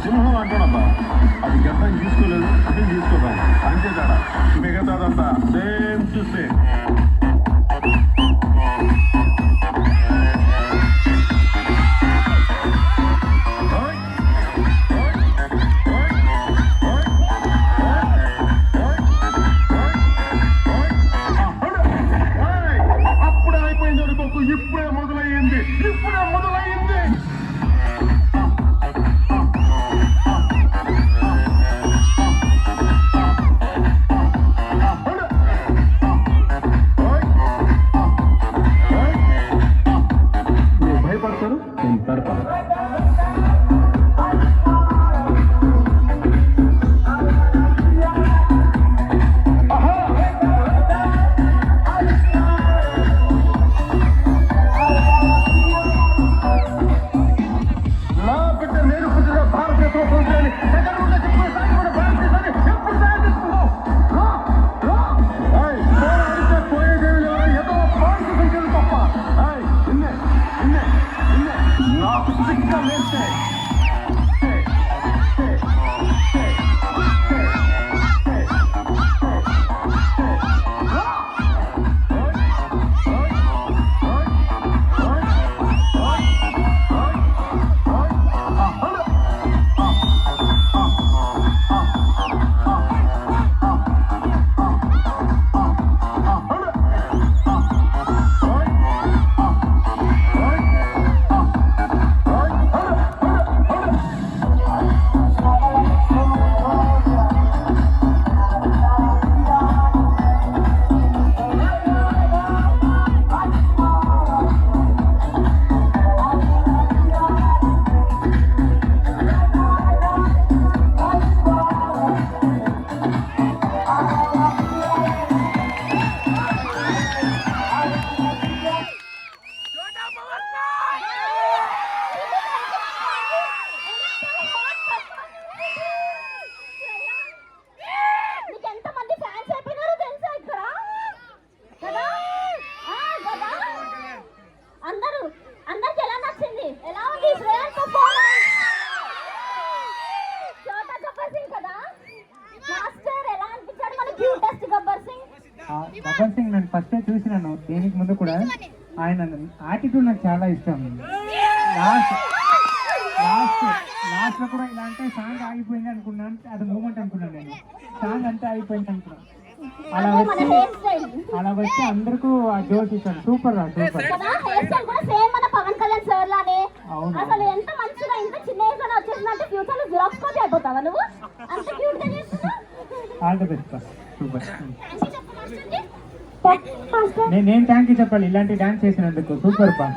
సింహం అంటానబ్బా, అది గతం తీసుకోలేదు, అది తీసుకోవాలి అంతే తేడా. మిగతాదంతా సేమ్ టు సేమ్. అప్పుడే అయిపోయింది అనుకోకు, ఇప్పుడే మొదలయ్యింది, ఇప్పుడే మొదలయ్యింది. గబ్బర్ సింగ్ నేను ఫస్ట్ చూసినాను, దీనికి ముందు కూడా. ఆయన యాటిట్యూడ్ నాకు చాలా ఇష్టం. లాస్ట్ లో కూడా ఇలా అంటే సాంగ్ ఆగిపోయింది అనుకున్నాను, అది మూమెంట్ అనుకున్నాను. నేను సాంగ్ అంతా అయిపోయింది అనుకున్నాను. అలా వచ్చి అందరికీ ఆ జోష్ ఇచ్చాను. సూపర్ రా, సూపర్. అసలు ఎంత మంచిగా ఇంత చిన్న ఏజ్ లో వచ్చేసిందంటే ఫ్యూచర్ లో జిరాక్స్ కాపీ అయిపోతావా నువ్వు? అంత క్యూట్ గా చేస్తున్నావు. All the best. సూపర్. నేను థ్యాంక్ యూ చెప్పాలి ఇలాంటి డాన్స్ చేసినందుకు. సూపర్ బా.